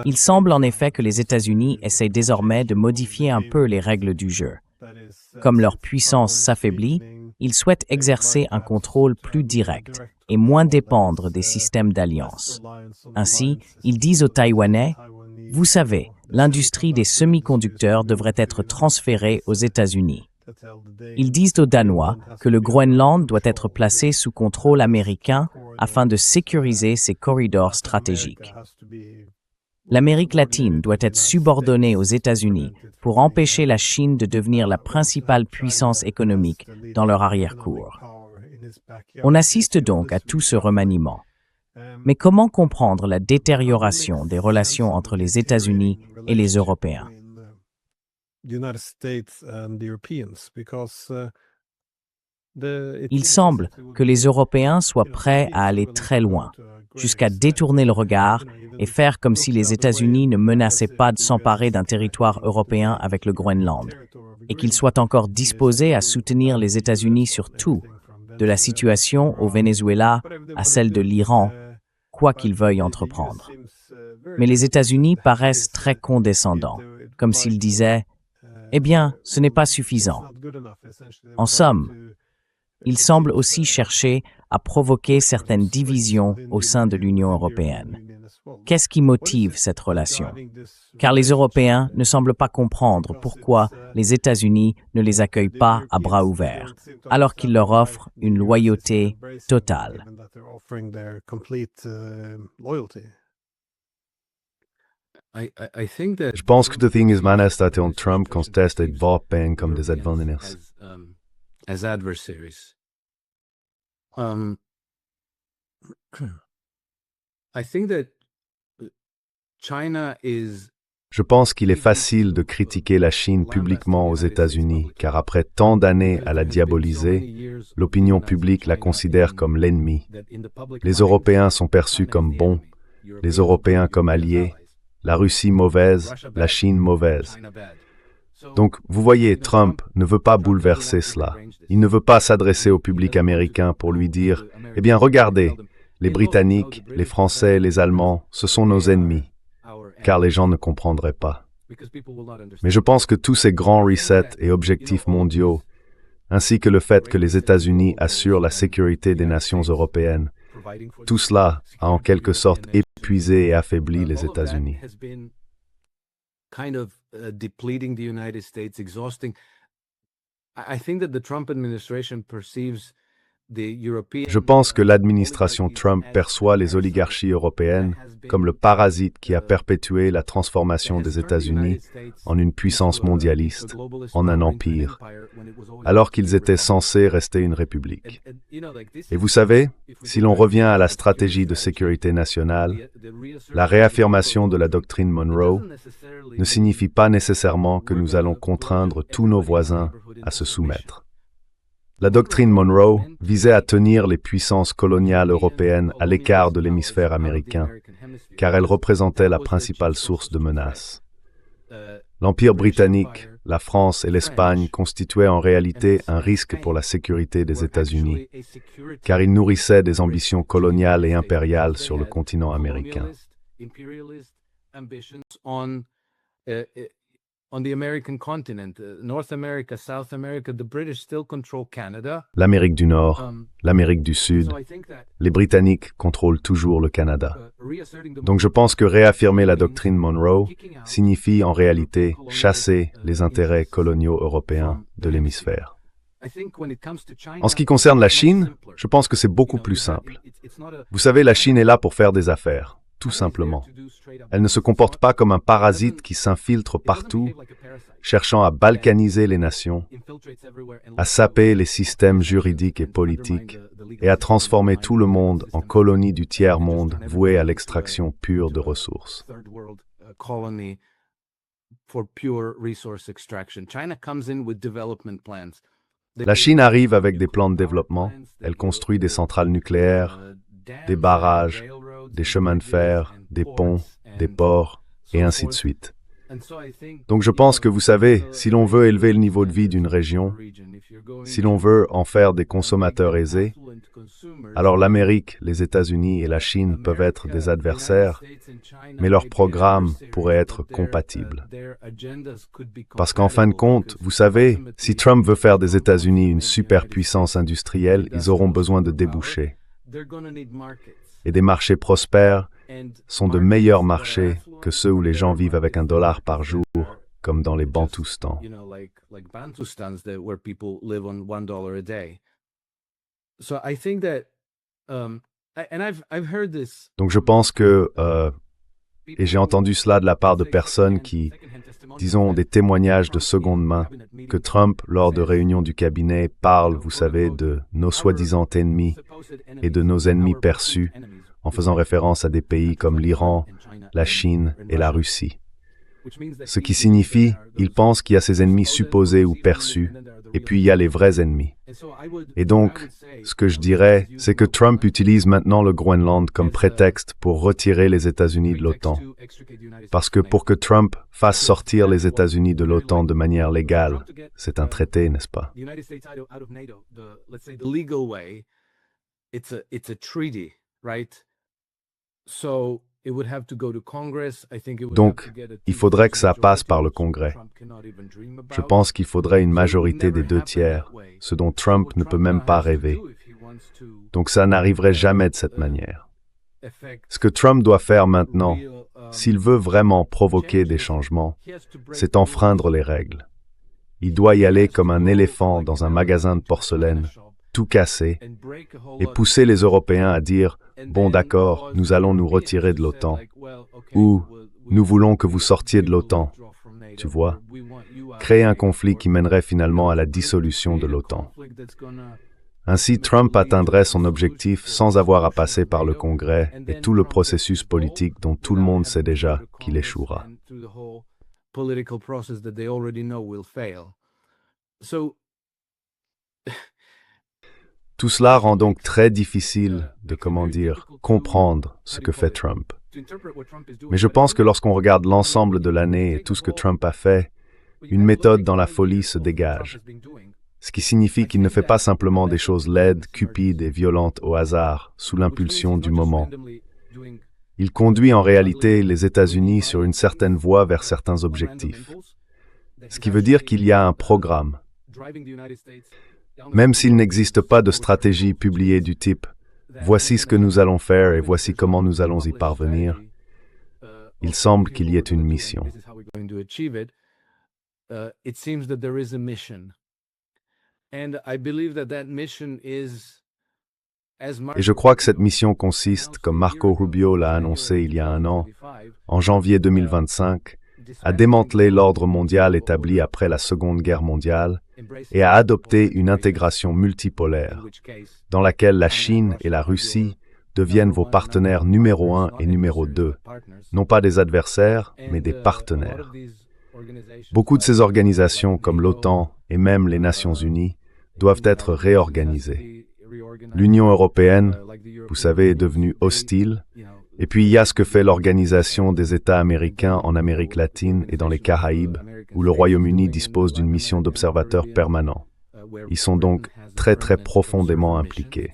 Il semble en effet que les États-Unis essayent désormais de modifier un peu les règles du jeu. Comme leur puissance s'affaiblit, ils souhaitent exercer un contrôle plus direct et moins dépendre des systèmes d'alliance. Ainsi, ils disent aux Taïwanais, « Vous savez, l'industrie des semi-conducteurs devrait être transférée aux États-Unis. » Ils disent aux Danois que le Groenland doit être placé sous contrôle américain afin de sécuriser ses corridors stratégiques. L'Amérique latine doit être subordonnée aux États-Unis pour empêcher la Chine de devenir la principale puissance économique dans leur arrière-cour. On assiste donc à tout ce remaniement. Mais comment comprendre la détérioration des relations entre les États-Unis et les Européens? Il semble que les Européens soient prêts à aller très loin, jusqu'à détourner le regard et faire comme si les États-Unis ne menaçaient pas de s'emparer d'un territoire européen avec le Groenland, et qu'ils soient encore disposés à soutenir les États-Unis sur tout, de la situation au Venezuela à celle de l'Iran, quoi qu'ils veuillent entreprendre. Mais les États-Unis paraissent très condescendants, comme s'ils disaient « Eh bien, ce n'est pas suffisant ». En somme, ils semblent aussi chercher à provoquer certaines divisions au sein de l'Union européenne. Qu'est-ce qui motive cette relation? Car les Européens ne semblent pas comprendre pourquoi les États-Unis ne les accueillent pas à bras ouverts, alors qu'ils leur offrent une loyauté totale. Je pense que det finns manifestationer Trump contestar vapen comme des adversaires. As adversaries. I think that China is. Je pense qu'il est facile de critiquer la Chine publiquement aux États-Unis, car après tant d'années à la diaboliser, l'opinion publique la considère comme l'ennemi. Les Européens sont perçus comme bons, les Européens comme alliés, la Russie mauvaise, la Chine mauvaise. Donc, vous voyez, Trump ne veut pas bouleverser cela. Il ne veut pas s'adresser au public américain pour lui dire « Eh bien, regardez, les Britanniques, les Français, les Allemands, ce sont nos ennemis. » Car les gens ne comprendraient pas. Mais je pense que tous ces grands resets et objectifs mondiaux, ainsi que le fait que les États-Unis assurent la sécurité des nations européennes, tout cela a en quelque sorte épuisé et affaibli les États-Unis. Kind of depleting the United States, exhausting. I think that the Trump administration perceives the European. Je pense que l'administration Trump perçoit les oligarchies européennes comme le parasite qui a perpétué la transformation des États-Unis en une puissance mondialiste, en un empire, alors qu'ils étaient censés rester une république. Et vous savez, si l'on revient à la stratégie de sécurité nationale, la réaffirmation de la doctrine Monroe ne signifie pas nécessairement que nous allons contraindre tous nos voisins à se soumettre. La doctrine Monroe visait à tenir les puissances coloniales européennes à l'écart de l'hémisphère américain, car elle représentait la principale source de menaces. L'Empire britannique, la France et l'Espagne constituaient en réalité un risque pour la sécurité des États-Unis, car ils nourrissaient des ambitions coloniales et impériales sur le continent américain. On the American continent, North America, South America, the British still control Canada. L'Amérique du Nord, l'Amérique du Sud, les Britanniques contrôlent toujours le Canada. Donc je pense que réaffirmer la doctrine Monroe signifie en réalité chasser les intérêts coloniaux européens de l'hémisphère. En ce qui concerne la Chine, je pense que c'est beaucoup plus simple. Vous savez, la Chine est là pour faire des affaires. Tout simplement. Elle ne se comporte pas comme un parasite qui s'infiltre partout, cherchant à balkaniser les nations, à saper les systèmes juridiques et politiques, et à transformer tout le monde en colonie du tiers-monde vouée à l'extraction pure de ressources. La Chine arrive avec des plans de développement, elle construit des centrales nucléaires, des barrages, des chemins de fer, des ponts, des ports, et ainsi de suite. Donc je pense que vous savez, si l'on veut élever le niveau de vie d'une région, si l'on veut en faire des consommateurs aisés, Alors l'Amérique, les États-Unis et la Chine peuvent être des adversaires, mais leurs programmes pourraient être compatibles. Parce qu'en fin de compte, vous savez, si Trump veut faire des États-Unis une superpuissance industrielle, ils auront besoin de débouchés. Et des marchés prospères sont de meilleurs marchés que ceux où les gens vivent avec $1 par jour, comme dans les Bantoustans. Donc je pense que, et j'ai entendu cela de la part de personnes qui, disons, des témoignages de seconde main, que Trump, lors de réunions du cabinet, parle, vous savez, de nos soi-disant ennemis et de nos ennemis perçus, en faisant référence à des pays comme l'Iran, la Chine et la Russie. Ce qui signifie, il pense qu'il y a ses ennemis supposés ou perçus, et puis il y a les vrais ennemis. Et donc, ce que je dirais, c'est que Trump utilise maintenant le Groenland comme prétexte pour retirer les États-Unis de l'OTAN. Parce que pour que Trump fasse sortir les États-Unis de l'OTAN de manière légale, c'est un traité, n'est-ce pas? Donc, il faudrait que ça passe par le Congrès. Je pense qu'il faudrait une majorité des 2/3, ce dont Trump ne peut même pas rêver. Donc ça n'arriverait jamais de cette manière. Ce que Trump doit faire maintenant, s'il veut vraiment provoquer des changements, c'est enfreindre les règles. Il doit y aller comme un éléphant dans un magasin de porcelaine, tout casser, et pousser les Européens à dire « Bon d'accord, nous allons nous retirer de l'OTAN » ou « Nous voulons que vous sortiez de l'OTAN ». Tu vois, créer un conflit qui mènerait finalement à la dissolution de l'OTAN. Ainsi, Trump atteindrait son objectif sans avoir à passer par le Congrès et tout le processus politique dont tout le monde sait déjà qu'il échouera. Tout cela rend donc très difficile de, comprendre ce que fait Trump. Mais je pense que lorsqu'on regarde l'ensemble de l'année et tout ce que Trump a fait, une méthode dans la folie se dégage. Ce qui signifie qu'il ne fait pas simplement des choses laides, cupides et violentes au hasard, sous l'impulsion du moment. Il conduit en réalité les États-Unis sur une certaine voie vers certains objectifs. Ce qui veut dire qu'il y a un programme. Même s'il n'existe pas de stratégie publiée du type « Voici ce que nous allons faire et voici comment nous allons y parvenir », il semble qu'il y ait une mission. Et je crois que cette mission consiste, comme Marco Rubio l'a annoncé il y a 1 an, en janvier 2025, à démanteler l'ordre mondial établi après la Seconde Guerre mondiale et à adopter une intégration multipolaire, dans laquelle la Chine et la Russie deviennent vos partenaires numéro 1 et numéro 2, non pas des adversaires, mais des partenaires. Beaucoup de ces organisations, comme l'OTAN et même les Nations Unies, doivent être réorganisées. L'Union européenne, vous savez, est devenue hostile, et puis il y a ce que fait l'Organisation des États américains en Amérique latine et dans les Caraïbes, où le Royaume-Uni dispose d'une mission d'observateurs permanents. Ils sont donc très très profondément impliqués.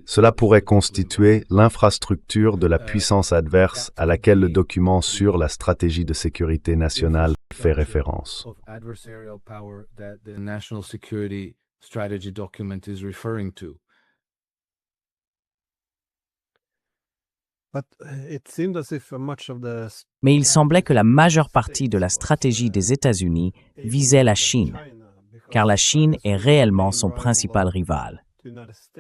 Cela pourrait constituer l'infrastructure de la puissance adverse à laquelle le document sur la stratégie de sécurité nationale fait référence. Mais il semblait que la majeure partie de la stratégie des États-Unis visait la Chine, car la Chine est réellement son principal rival.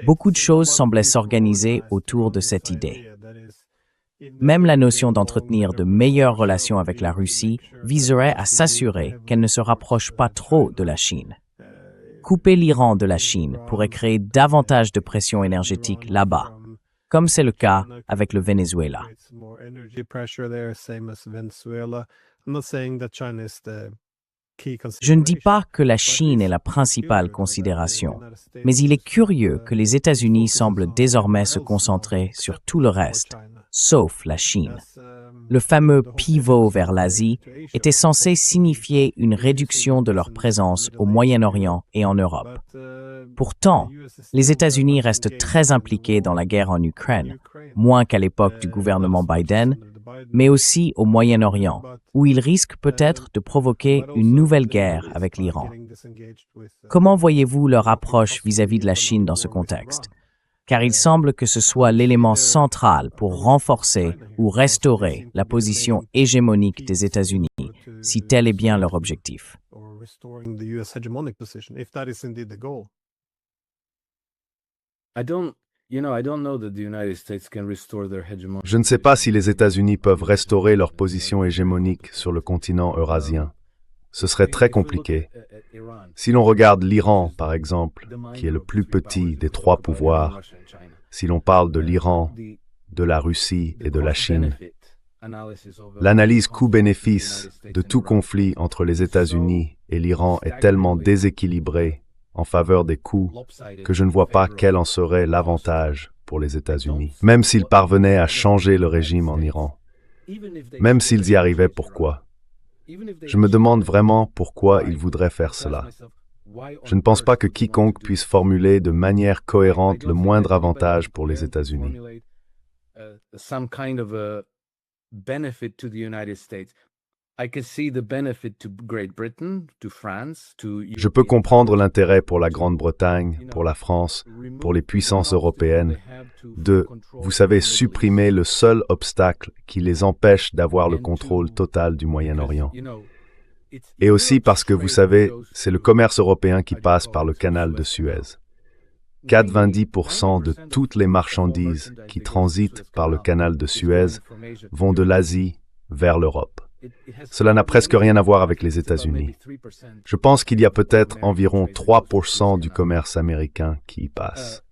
Beaucoup de choses semblaient s'organiser autour de cette idée. Même la notion d'entretenir de meilleures relations avec la Russie viserait à s'assurer qu'elle ne se rapproche pas trop de la Chine. Couper l'Iran de la Chine pourrait créer davantage de pression énergétique là-bas, comme c'est le cas avec le Venezuela. Je ne dis pas que la Chine est la principale considération, mais il est curieux que les États-Unis semblent désormais se concentrer sur tout le reste, sauf la Chine. Le fameux pivot vers l'Asie était censé signifier une réduction de leur présence au Moyen-Orient et en Europe. Pourtant, les États-Unis restent très impliqués dans la guerre en Ukraine, moins qu'à l'époque du gouvernement Biden, mais aussi au Moyen-Orient, où ils risquent peut-être de provoquer une nouvelle guerre avec l'Iran. Comment voyez-vous leur approche vis-à-vis de la Chine dans ce contexte? Car il semble que ce soit l'élément central pour renforcer ou restaurer la position hégémonique des États-Unis, si tel est bien leur objectif. Je ne sais pas si les États-Unis peuvent restaurer leur position hégémonique sur le continent eurasien. Ce serait très compliqué. Si l'on regarde l'Iran, par exemple, qui est le plus petit des trois pouvoirs, si l'on parle de l'Iran, de la Russie et de la Chine, l'analyse coût-bénéfice de tout conflit entre les États-Unis et l'Iran est tellement déséquilibrée en faveur des coûts que je ne vois pas quel en serait l'avantage pour les États-Unis. Même s'ils parvenaient à changer le régime en Iran, même s'ils y arrivaient, pourquoi? Je me demande vraiment pourquoi ils voudraient faire cela. Je ne pense pas que quiconque puisse formuler de manière cohérente le moindre avantage pour les États-Unis. Je peux comprendre l'intérêt pour la Grande-Bretagne, pour la France, pour les puissances européennes, de, vous savez, supprimer le seul obstacle qui les empêche d'avoir le contrôle total du Moyen-Orient. Et aussi parce que, vous savez, c'est le commerce européen qui passe par le canal de Suez. 90% de toutes les marchandises qui transitent par le canal de Suez vont de l'Asie vers l'Europe. Cela n'a presque rien à voir avec les États-Unis. Je pense qu'il y a peut-être environ 3% du commerce américain qui y passe.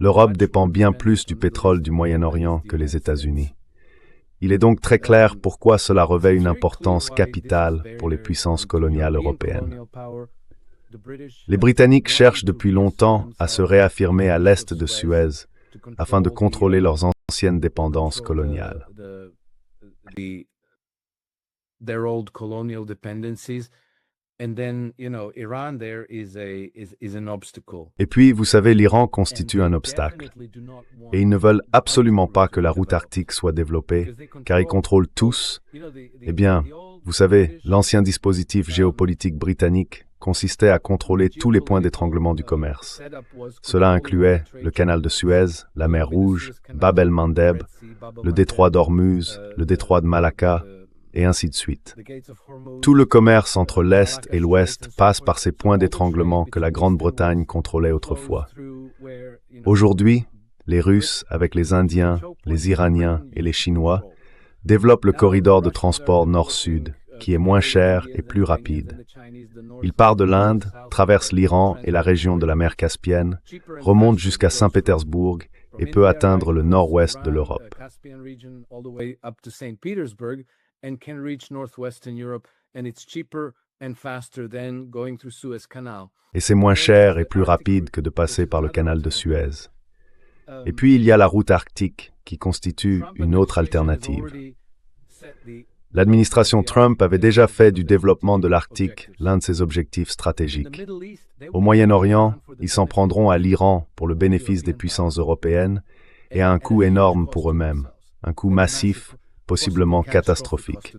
L'Europe dépend bien plus du pétrole du Moyen-Orient que les États-Unis. Il est donc très clair pourquoi cela revêt une importance capitale pour les puissances coloniales européennes. Les Britanniques cherchent depuis longtemps à se réaffirmer à l'est de Suez afin de contrôler leurs anciennes dépendances coloniales. Their old colonial dependencies, and then, Iran there is an obstacle. Et puis, vous savez, l'Iran constitue un obstacle. Et ils ne veulent absolument pas que la route arctique soit développée, car ils contrôlent tous. Eh bien, vous savez, l'ancien dispositif géopolitique britannique consistait à contrôler tous les points d'étranglement du commerce. Cela incluait le canal de Suez, la mer Rouge, Bab el-Mandeb, le détroit d'Ormuz, le détroit de Malacca, et ainsi de suite. Tout le commerce entre l'Est et l'Ouest passe par ces points d'étranglement que la Grande-Bretagne contrôlait autrefois. Aujourd'hui, les Russes, avec les Indiens, les Iraniens et les Chinois, développent le corridor de transport nord-sud, qui est moins cher et plus rapide. Il part de l'Inde, traverse l'Iran et la région de la mer Caspienne, remonte jusqu'à Saint-Pétersbourg et peut atteindre le nord-ouest de l'Europe. And can reach northwestern Europe, and it's cheaper and faster than going through Suez Canal. Et c'est moins cher et plus rapide que de passer par le canal de Suez. Et puis il y a la route arctique, qui constitue une autre alternative. L'administration Trump avait déjà fait du développement de l'Arctique l'un de ses objectifs stratégiques. Au Moyen-Orient, ils s'en prendront à l'Iran pour le bénéfice des puissances européennes et à un coût énorme pour eux-mêmes, un coût massif, possiblement catastrophique.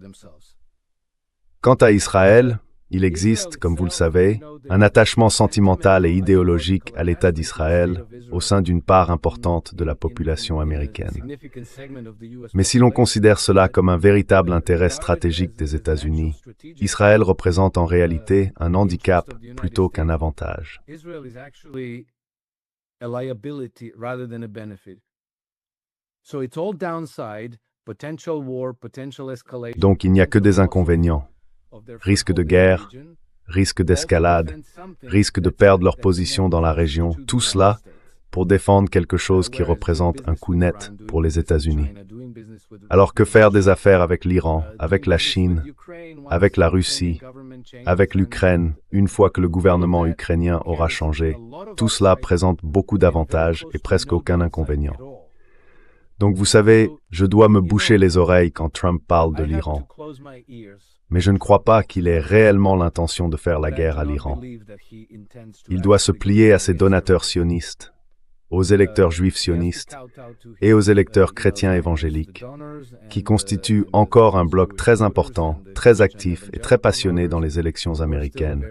Quant à Israël, il existe, comme vous le savez, un attachement sentimental et idéologique à l'État d'Israël au sein d'une part importante de la population américaine. Mais si l'on considère cela comme un véritable intérêt stratégique des États-Unis, Israël représente en réalité un handicap plutôt qu'un avantage. Donc il n'y a que des inconvénients. Risque de guerre, risque d'escalade, risque de perdre leur position dans la région, tout cela pour défendre quelque chose qui représente un coût net pour les États-Unis. Alors que faire des affaires avec l'Iran, avec la Chine, avec la Russie, avec l'Ukraine, une fois que le gouvernement ukrainien aura changé, tout cela présente beaucoup d'avantages et presque aucun inconvénient. Donc vous savez, je dois me boucher les oreilles quand Trump parle de l'Iran. Mais je ne crois pas qu'il ait réellement l'intention de faire la guerre à l'Iran. Il doit se plier à ses donateurs sionistes, aux électeurs juifs sionistes et aux électeurs chrétiens évangéliques, qui constituent encore un bloc très important, très actif et très passionné dans les élections américaines,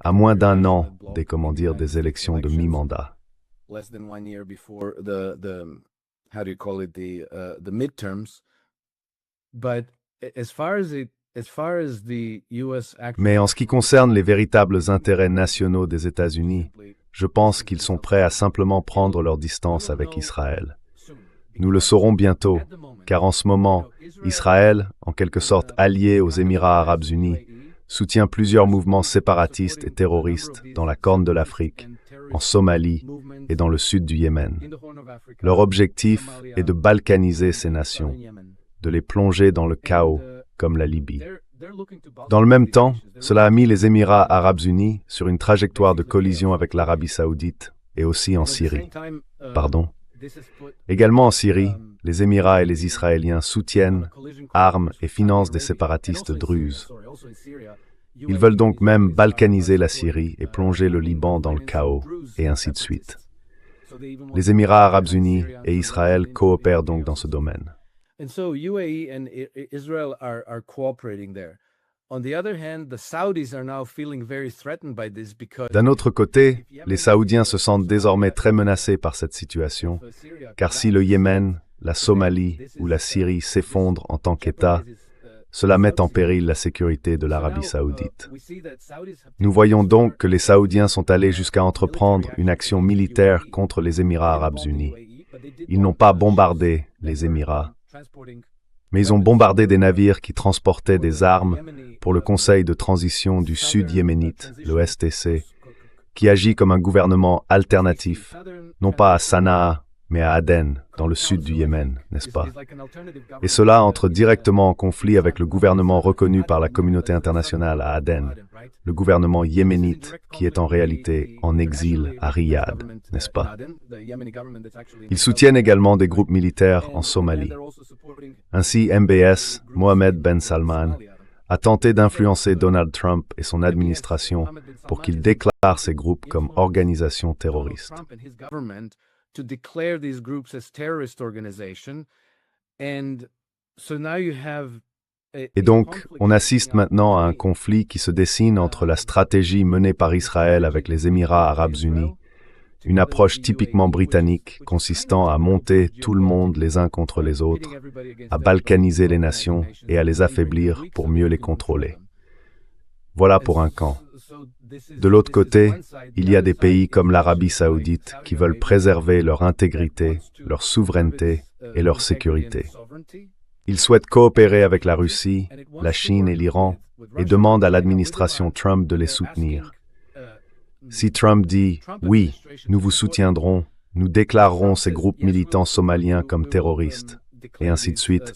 à moins d'un an des élections de mi-mandat. Mais en ce qui concerne les véritables intérêts nationaux des États-Unis, je pense qu'ils sont prêts à simplement prendre leur distance avec Israël. Nous le saurons bientôt, car en ce moment, Israël, en quelque sorte allié aux Émirats arabes unis, soutient plusieurs mouvements séparatistes et terroristes dans la Corne de l'Afrique, en Somalie et dans le sud du Yémen. Leur objectif est de balkaniser ces nations, de les plonger dans le chaos, comme la Libye. Dans le même temps, cela a mis les Émirats arabes unis sur une trajectoire de collision avec l'Arabie saoudite et aussi en Syrie. Également en Syrie, les Émirats et les Israéliens soutiennent, arment et financent des séparatistes druzes. Ils veulent donc même balkaniser la Syrie et plonger le Liban dans le chaos, et ainsi de suite. Les Émirats arabes unis et Israël coopèrent donc dans ce domaine. And so UAE and Israel are cooperating there. On the other hand, the Saudis are now feeling very threatened by this because D'un autre côté, les Saoudiens se sentent désormais très menacés par cette situation, car si le Yémen, la Somalie ou la Syrie s'effondrent en tant qu'État, cela met en péril la sécurité de l'Arabie saoudite. Nous voyons donc que les Saoudiens sont allés jusqu'à entreprendre une action militaire contre les Émirats arabes unis. Ils n'ont pas bombardé les Émirats, mais ils ont bombardé des navires qui transportaient des armes pour le Conseil de transition du Sud yéménite, le STC, qui agit comme un gouvernement alternatif, non pas à Sanaa, mais à Aden, dans le sud du Yémen, n'est-ce pas? Et cela entre directement en conflit avec le gouvernement reconnu par la communauté internationale à Aden, le gouvernement yéménite qui est en réalité en exil à Riyad, n'est-ce pas? Ils soutiennent également des groupes militaires en Somalie. Ainsi, MBS, Mohamed Ben Salman, a tenté d'influencer Donald Trump et son administration pour qu'il déclare ces groupes comme organisations terroristes. To declare these groups as terrorist organization, and so now you have Et donc, on assiste maintenant à un conflit qui se dessine entre la stratégie menée par Israël avec les Émirats arabes unis, une approche typiquement britannique consistant à monter tout le monde les uns contre les autres, à balkaniser les nations et à les affaiblir pour mieux les contrôler. Voilà pour un camp. De l'autre côté, il y a des pays comme l'Arabie saoudite qui veulent préserver leur intégrité, leur souveraineté et leur sécurité. Ils souhaitent coopérer avec la Russie, la Chine et l'Iran et demandent à l'administration Trump de les soutenir. Si Trump dit « Oui, nous vous soutiendrons, nous déclarerons ces groupes militants somaliens comme terroristes » et ainsi de suite,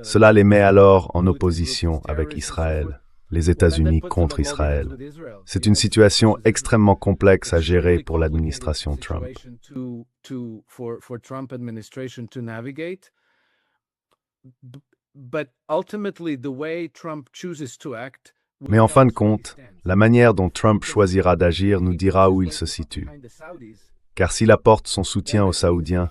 cela les met alors en opposition avec Israël. Les États-Unis contre Israël. C'est une situation extrêmement complexe à gérer pour l'administration Trump. Mais en fin de compte, la manière dont Trump choisira d'agir nous dira où il se situe. Car s'il apporte son soutien aux Saoudiens,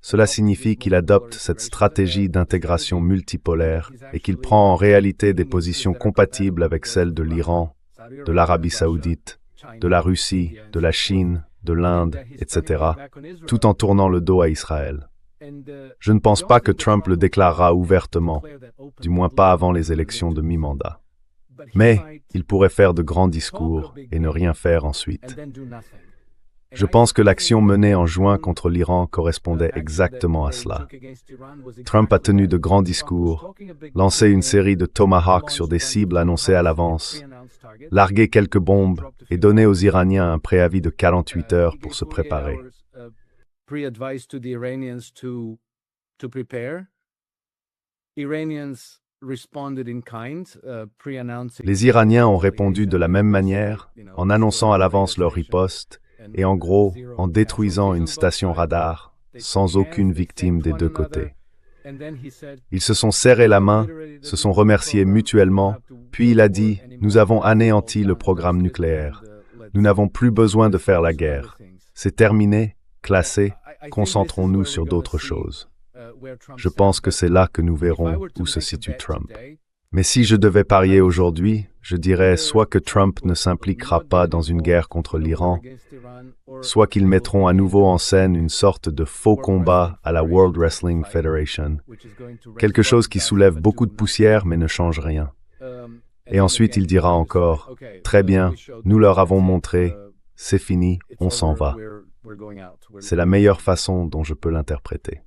cela signifie qu'il adopte cette stratégie d'intégration multipolaire et qu'il prend en réalité des positions compatibles avec celles de l'Iran, de l'Arabie saoudite, de la Russie, de la Chine, de l'Inde, etc., tout en tournant le dos à Israël. Je ne pense pas que Trump le déclarera ouvertement, du moins pas avant les élections de mi-mandat. Mais il pourrait faire de grands discours et ne rien faire ensuite. Je pense que l'action menée en juin contre l'Iran correspondait exactement à cela. Trump a tenu de grands discours, lancé une série de Tomahawks sur des cibles annoncées à l'avance, largué quelques bombes et donné aux Iraniens un préavis de 48 heures pour se préparer. Les Iraniens ont répondu de la même manière, en annonçant à l'avance leur riposte, et en gros, en détruisant une station radar, sans aucune victime des deux côtés. Ils se sont serrés la main, se sont remerciés mutuellement, puis il a dit « Nous avons anéanti le programme nucléaire. Nous n'avons plus besoin de faire la guerre. C'est terminé, classé, concentrons-nous sur d'autres choses. » Je pense que c'est là que nous verrons où se situe Trump. Mais si je devais parier aujourd'hui, je dirais soit que Trump ne s'impliquera pas dans une guerre contre l'Iran, soit qu'ils mettront à nouveau en scène une sorte de faux combat à la World Wrestling Federation, quelque chose qui soulève beaucoup de poussière mais ne change rien. Et ensuite il dira encore « Très bien, nous leur avons montré, c'est fini, on s'en va ». C'est la meilleure façon dont je peux l'interpréter.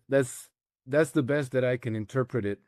That's the best that I can interpret it.